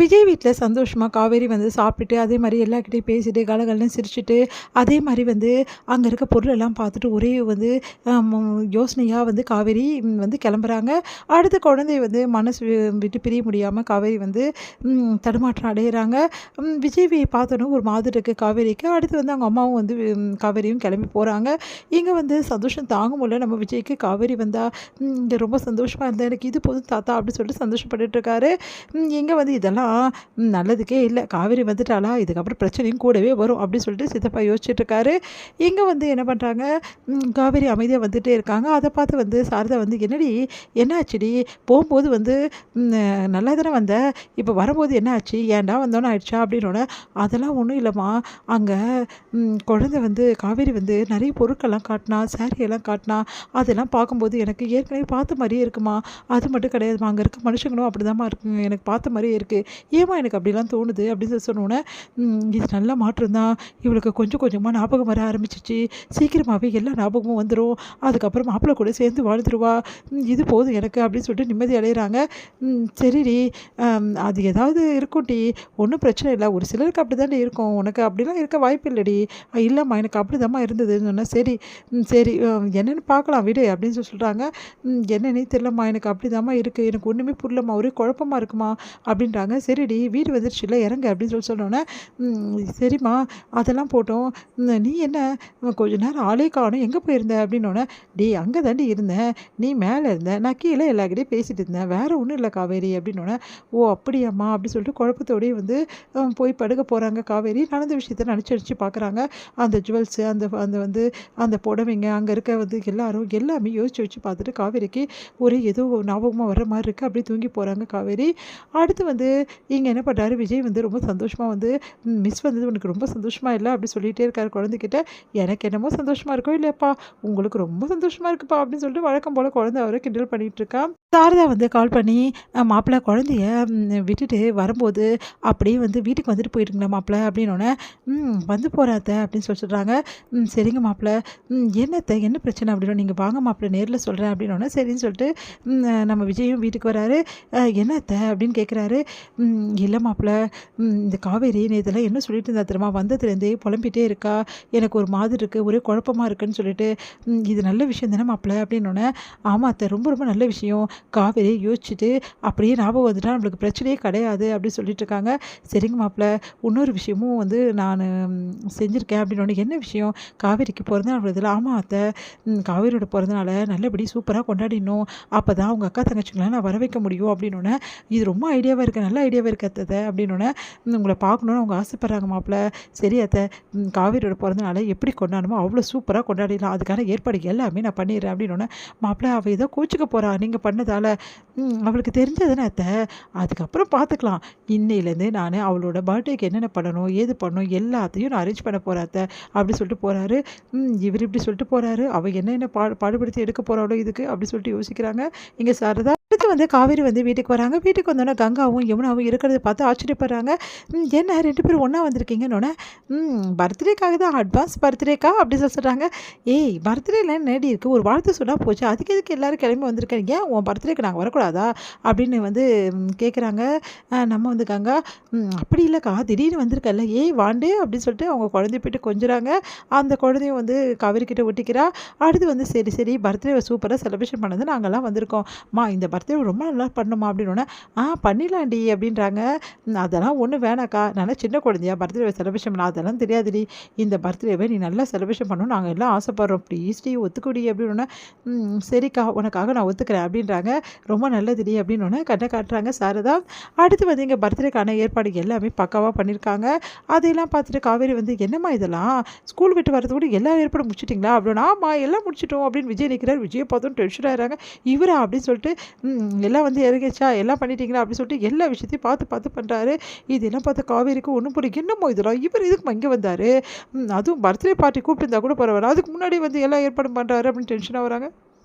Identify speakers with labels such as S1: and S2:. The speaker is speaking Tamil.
S1: விஜய் வீட்டில் சந்தோஷமாக காவேரி வந்து சாப்பிட்டுட்டு அதே மாதிரி எல்லாக்கிட்டையும் பேசிட்டு கலகலன்னு சிரிச்சுட்டு அதே மாதிரி வந்து அங்கே இருக்க பொருளெல்லாம் பார்த்துட்டு ஒரே வந்து யோசனையாக வந்து காவேரி வந்து கிளம்புறாங்க. அடுத்த குழந்தை வந்து மனசு விட்டு பிரிய முடியாமல் காவேரி வந்து தடுமாற்றம் அடைகிறாங்க. விஜய் பார்த்தோன்னே ஒரு மாதிரி இருக்குது காவேரிக்கு. அடுத்து வந்து அவங்க அம்மாவும் வந்து காவேரியும் கிளம்பி போகிறாங்க. இங்கே வந்து சந்தோஷம் தாங்க முடியல நம்ம விஜய்க்கு. காவேரி வந்தால் இங்கே ரொம்ப சந்தோஷமாக இருந்தேன், எனக்கு இது போதும் தாத்தா அப்படின்னு சொல்லிட்டு சந்தோஷப்பட்டுட்டு இருக்காரு. இங்கே வந்து இதெல்லாம் நல்லதுக்கே இல்லை, காவேரி வந்துட்டாளா இதுக்கப்புறம் பிரச்சனையும் கூடவே வரும் அப்படின்னு சொல்லிட்டு சித்தப்பா யோசிச்சுட்டு இருக்காரு. இங்கே வந்து என்ன பண்ணுறாங்க, காவேரி அமைதியாக வந்துகிட்டே இருக்காங்க. அதை பார்த்து வந்து சாரதா வந்து என்னடி என்ன ஆச்சுடி, போகும்போது வந்து நல்லா தானே வந்த, இப்போ வரும்போது என்ன ஆச்சு, ஏன்டா வந்தோன்னு ஆயிடுச்சா அப்படின்னோடனே அதெல்லாம் ஒன்றும் இல்லைம்மா, அங்கே குழந்தை வந்து காவேரி வந்து நிறைய பொருட்கள்லாம் காட்டினா, சாரியெல்லாம் காட்டினா, அதெல்லாம் பார்க்கும்போது எனக்கு ஏற்கனவே பார்த்த மாதிரியே இருக்குமா, அது மட்டும் கிடையாதுமா, அங்கே இருக்க மனுஷங்களும் அப்படி தான்மா இருக்குங்க, எனக்கு பார்த்த மாதிரியே இருக்குது, ஏமா எனக்கு அப்படிலாம் தோணுது அப்படின்னு சொல்லி சொன்னோன்னே இது நல்ல மாற்றம் தான், இவளுக்கு கொஞ்சம் கொஞ்சமாக ஞாபகம் வர ஆரம்பிச்சிச்சு, சீக்கிரமாகவே எல்லா ஞாபகமும் வந்துடும், அதுக்கப்புறம் மாப்பிள்ளை கூட சேர்ந்து வாழ்ந்துருவா, இது போதும் எனக்கு அப்படின்னு சொல்லிட்டு நிம்மதி அடைகிறாங்க. சரிடி, அது ஏதாவது இருக்கும்டி, ஒன்றும் பிரச்சனை இல்லை, ஒரு சிலருக்கு அப்படி தானே இருக்கும், உனக்கு அப்படிலாம் இருக்க வாய்ப்பு இல்லைடி, இல்லைம்மா எனக்கு அப்படி தான்மா இருந்ததுன்னு சொன்னால் சரி சரி என்னென்னு பார்க்கலாம் விடு அப்படின்னு சொல்லி சொல்கிறாங்க. என்னன்னே தெரியலம்மா, எனக்கு அப்படி தாம்மா இருக்குது, எனக்கு ஒன்றுமே புரியலம்மா, ஒரே குழப்பமாக இருக்குமா அப்படின்றாங்க. சரிடி வீடு வந்துருச்சுல இறங்க அப்படின்னு சொல்லி சொன்னோன்னே சரிம்மா அதெல்லாம் போட்டோம், நீ என்ன கொஞ்ச நேரம் ஆளே காணும் எங்கே போயிருந்த அப்படின்னோடனே அங்கே தாண்டி இருந்தேன், நீ மேலே இருந்த, நான் கீழே எல்லாக்கிட்டையும் பேசிகிட்டு இருந்தேன், வேறு ஒன்றும் இல்லை காவேரி அப்படின்னோடனே ஓ அப்படியாம்மா அப்படின்னு சொல்லிட்டு குழப்பத்தோடையே வந்து போய் படுக்க போகிறாங்க. காவேரி நடந்த விஷயத்தை நினச்சி பார்க்குறாங்க. அந்த ஜுவல்ஸு அந்த அந்த வந்து அந்த புடவைங்க அங்கே இருக்க வந்து எல்லாமே யோசிச்சு வச்சு பார்த்துட்டு காவேரிக்கு ஒரு ஏதோ ஞாபகமாக வர்ற மாதிரி இருக்குது, அப்படியே தூங்கி போகிறாங்க காவேரி. அடுத்து வந்து இங்கே என்ன பண்ணுறாரு, விஜய் வந்து ரொம்ப சந்தோஷமாக வந்து மிஸ் வந்தது உனக்கு ரொம்ப சந்தோஷமாக இல்லை அப்படி சொல்லிகிட்டே இருக்காரு குழந்தைகிட்ட. எனக்கு என்னமோ சந்தோஷமாக இருக்கோ இல்லையாப்பா, உங்களுக்கு ரொம்ப சந்தோஷமாக இருக்குப்பா அப்படின்னு சொல்லிட்டு வழக்கம் போல் குழந்தை அவரை கிண்டல் பண்ணிகிட்டு இருக்கா. சாரதா வந்து கால் பண்ணி மாப்பிள்ளை குழந்தைய விட்டுட்டு வரும்போது அப்படியே வந்து வீட்டுக்கு வந்துட்டு போயிட்டுங்களா மாப்பிள்ளை அப்படின்னோடனே வந்து போகிறாத்த அப்படின்னு சொல்லி சொல்கிறாங்க. சரிங்க மாப்பிள்ளை, என்னத்த என்ன பிரச்சனை அப்படின்னா நீங்கள் வாங்க மாப்பிள்ளை நேரில் சொல்கிறேன் அப்படின்னோடனே சரின்னு சொல்லிட்டு நம்ம விஜயும் வீட்டுக்கு வராரு. என்னத்த அப்படின்னு கேட்குறாரு. இல்லை மாப்பிள்ளை, இந்த காவேரி இதெல்லாம் என்ன சொல்லிட்டு இருந்தா தெரியுமா, வந்ததுலேருந்தே புலம்பிகிட்டே இருக்கா, எனக்கு ஒரு மாதிரி இருக்குது, ஒரே குழப்பமாக இருக்குன்னு சொல்லிட்டு, இது நல்ல விஷயம் தானே மாப்பிள்ளை அப்படின்னோடனே ஆமாம் அத்தை ரொம்ப ரொம்ப நல்ல விஷயம், காவேரி யோசிச்சுட்டு அப்படியே ஞாபகம் வந்துட்டா நம்மளுக்கு பிரச்சனையே கிடையாது அப்படின்னு சொல்லிட்டு இருக்காங்க. சரிங்க மாப்பிள்ளை, இன்னொரு விஷயமும் வந்து நான் செஞ்சுருக்கேன் அப்படின்னோடனே என்ன விஷயம், காவேரிக்கு பிறந்தநாள் இதில். ஆமாம் அத்தை, காவேரியோட பிறந்தநாளை நல்லபடி சூப்பராக கொண்டாடிடணும், அப்போ தான் அவங்க அக்கா தங்கச்சிங்களாம் நான் வர வைக்க முடியும் அப்படின்னோடனே இது ரொம்ப ஐடியாவாக இருக்குது, நல்ல ஐடியாவாக இருக்குது அத்தை அப்படின்னோடனே உங்களை பார்க்கணுன்னு அவங்க ஆசைப்பட்றாங்க மாப்பிள்ளை. சரி அத்தை, காவேரியோட பிறந்தநாளை எப்படி கொண்டாடணுமோ அவ்வளோ சூப்பராக கொண்டாடிடலாம், அதுக்கான ஏற்பாடு எல்லாமே நான் பண்ணிடுறேன் அப்படின்னோடனே மாப்பிள்ளை அவள் ஏதோ கோச்சிக்க போகிறா நீங்கள் பண்ணதால், அவளுக்கு தெரிஞ்சதுன்னு அத்தை, அதுக்கப்புறம் பார்த்துக்கலாம், இன்னையிலேருந்து நான் அவளோட பர்த்டேக்கு என்னென்ன பண்ணணும் ஏது பண்ணணும் எல்லாத்தையும் நான் அரேஞ்ச் பண்ண போகிறேன் அத்தை அப்படி சொல்லிட்டு போகிறாரு. இவர் இப்படி சொல்லிட்டு போகிறாரு, அவள் என்னென்ன பாடுபடுத்தி எடுக்க போகிறாளோ இதுக்கு அப்படி சொல்லிட்டு யோசிக்கிறாங்க இங்கே சாரதா. அடுத்து வந்து காவேரி வந்து வீட்டுக்கு வராங்க. வீட்டுக்கு வந்தோடனே கங்காவும் யமுனாவும் இருக்கிறத பார்த்து ஆச்சரியப்படுறாங்க. என்ன 2 பேரும் ஒன்றா வந்திருக்கீங்கன்னொன்னே பர்த்டேக்காக தான், அட்வான்ஸ் பர்த்டேக்கா அப்படி சொல்கிறாங்க. ஏய் பர்த்டேல நேடி இருக்குது, ஒரு வாழ்த்து சொன்னால் போச்சு, அதுக்கு எதுக்கு எல்லோரும் கிளம்பி வந்திருக்கேன், ஏன் உன் பர்த்டேக்கு நாங்கள் வரக்கூடாதா அப்படின்னு வந்து கேட்குறாங்க. நம்ம வந்து கங்கா அப்படி இல்லைக்கா திடீர்னு வந்திருக்கல, ஏய் வாண்டு அப்படின்னு சொல்லிட்டு அவங்க குழந்தைய போய்ட்டு கொஞ்சுறாங்க. அந்த குழந்தையும் வந்து காவேரிக்கிட்ட ஒட்டிக்கிறா. அடுத்து வந்து சரி சரி பர்த்டே சூப்பராக செலிப்ரேஷன் பண்ணது நாங்கள்லாம் வந்திருக்கோம், இந்த பர்த்டே ரொம்ப நல்லா பண்ணுமா அப்படின்னோடனே பண்ணிடலாண்டி அப்படின்றாங்க. அதெல்லாம் ஒன்றும் வேணாக்கா, நல்லா சின்ன குழந்தையா பர்த்டே செலிப்ரேஷன் பண்ணலாம், அதெல்லாம் தெரியாதுடி, இந்த பர்த்டேவை நீ நல்லா செலிப்ரேஷன் பண்ணணும், நாங்கள் எல்லாம் ஆசைப்படுறோம், ப்ளீஸ்டி ஒத்துக்குடி அப்படின்னோடனே சரிக்கா உனக்காக நான் ஒத்துக்கிறேன் அப்படின்றாங்க. ரொம்ப நல்லதுடி அப்படின்னோடனே கண்ணை காட்டுறாங்க சாரதா. அடுத்து வந்து இங்கே பர்த்டேக்கான ஏற்பாடு எல்லாமே பக்காவாக பண்ணியிருக்காங்க. அதையெல்லாம் பார்த்துட்டு காவேரி வந்து என்னம்மா இதெல்லாம் ஸ்கூல் விட்டு வரது கூட எல்லா ஏற்பாடும் முடிச்சிட்டிங்களா அப்படின்னா ஆமாம் எல்லாம் முடிச்சிட்டோம் அப்படின்னு விஜய் நிற்கிறார். விஜயை பார்த்தோம் டென்ஷன் ஆகிறாங்க. இவரா அப்படின்னு சொல்லிட்டு எல்லாம் வந்து இறங்கிச்சா எல்லாம் பண்ணிட்டீங்களா அப்படின்னு சொல்லிட்டு எல்லா விஷயத்தையும் பார்த்து பண்ணுறாரு. இதெல்லாம் பார்த்து காவேரிக்கு ஒன்றும் புரியும், என்னமோ இதெல்லாம் இவர் இதுக்கு இங்கே வந்தார், அதுவும் பர்த்டே பார்ட்டி கூப்பிட்டு இருந்தால் கூட பரவாயில்ல, அதுக்கு முன்னாடி வந்து எல்லா ஏற்பாடும் பண்ணுறாரு அப்படின்னு டென்ஷனாக வராங்க.